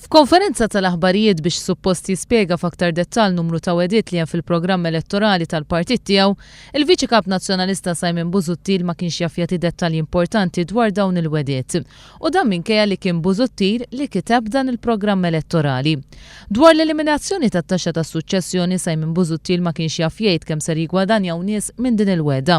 F'konferenza tal-aħbarijiet biex suppost jispjega f'aktar dettall numru ta' wedit li hemm fil-programm elettorali tal-partit tiegħu, il-Viċi Kap Nazzjonalista Simon Busuttil ma kienx jaf jagħti dettalji importanti dwar dawn il-wedit. U dan minkejja li kien Busuttil li kiteb dan il-programm elettorali. Dwar l-eliminazzjoni tat-taxxa tas-suċċessjoni Simon Busuttil ma kienx jaf jgħid kemm ser jigwadanjaw nies minn din il-weda.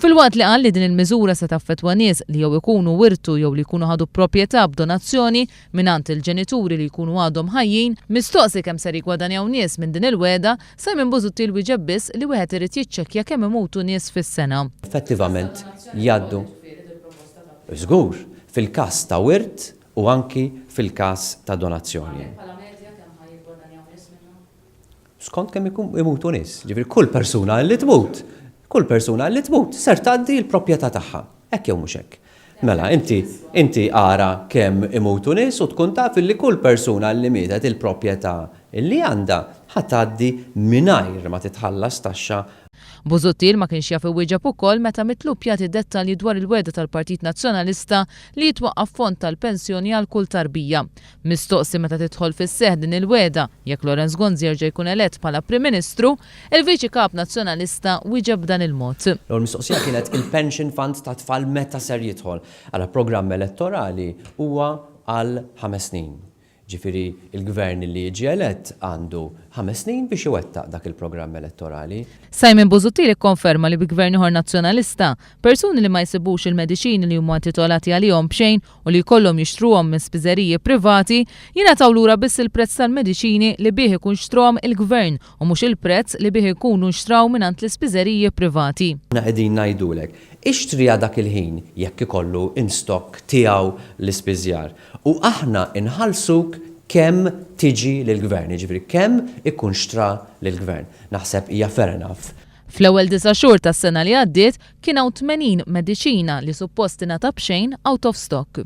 Fil-waqt li qal li din il-miżura se taffettwa nies li jew ikunu wirtu jew li jkunu ħadu proprjetà b'donazzjoni mingħand il-ġenituri li jkunu għadhom ħajjin, mistoqsi kemm ser jigwadanjaw nies minn din il-weda, Simon Busuttil wieġeb biss li wieħed irid jiċċekkja kemm imutu nies fis-sena. Effettivament jgħaddu żgur fil-każ ta' wirt u anki fil-każ ta' donazzjoni. Skont kemm imutu nies, ġifieri kull persuna li tmut ser tgħaddi l-proprjetà tagħha. Hekk jew mhux hekk. Mela, inti ara kemm imutu nies u tkun taf li kull persuna li mietet il-proprjetà li għandha ħatgħaddi mingħajr ma titħallas taxxa. Busuttil ma kienx jaf iwieġeb ukoll meta mitlub jagħti dettalji dwar il-weda tal-Partit Nazzjonalista li jitwaqqaf fond tal-pensjoni għal kull tarbija. Mistoqsi meta tidħol fis-seħħ din il-weda jekk Lorenz Gonzi jerġa' jkun elett bħala Prim Ministru, il-Viċi Kap Nazzjonalista wieġeb dan il-mod. L-mistoqsija kienet il-pension fund ta' tfal meta ser jidħol għal programm elettorali huwa għal 5 snin. Ġifieri il-gvern li jiġi elett għandu 5 snin biex iwettaq dak il-programm elettorali. Simon Busuttil ikkonferma li bi-Gvern ieħor nazzjonalista persuni li ma jsibux il-mediċini li huma intitolati għalihom b'xejn u li jkollhom jixtruhom minn spiżeriji privati jingħataw lura biss il-prezz tal-mediċini li bih ikun xtruhom il-Gvern u mhux il-prezz li bih ikunu nxtraw mingħand l-ispiżeriji privati. Qegħdin ngħidulek ixtrija dak il-ħin jekk ikollu in stock tiegħu l-ispiżjar u aħna inħallsuk kemm tiġi lill-Gvern, ġifieri kemm ikun xtra lill-Gvern. Naħseb hija fair enough. Fl-ewwel 9 xhur tas-sena li għaddiet kien hawn 80 mediċina li suppost ingħata b'xejn out of stock.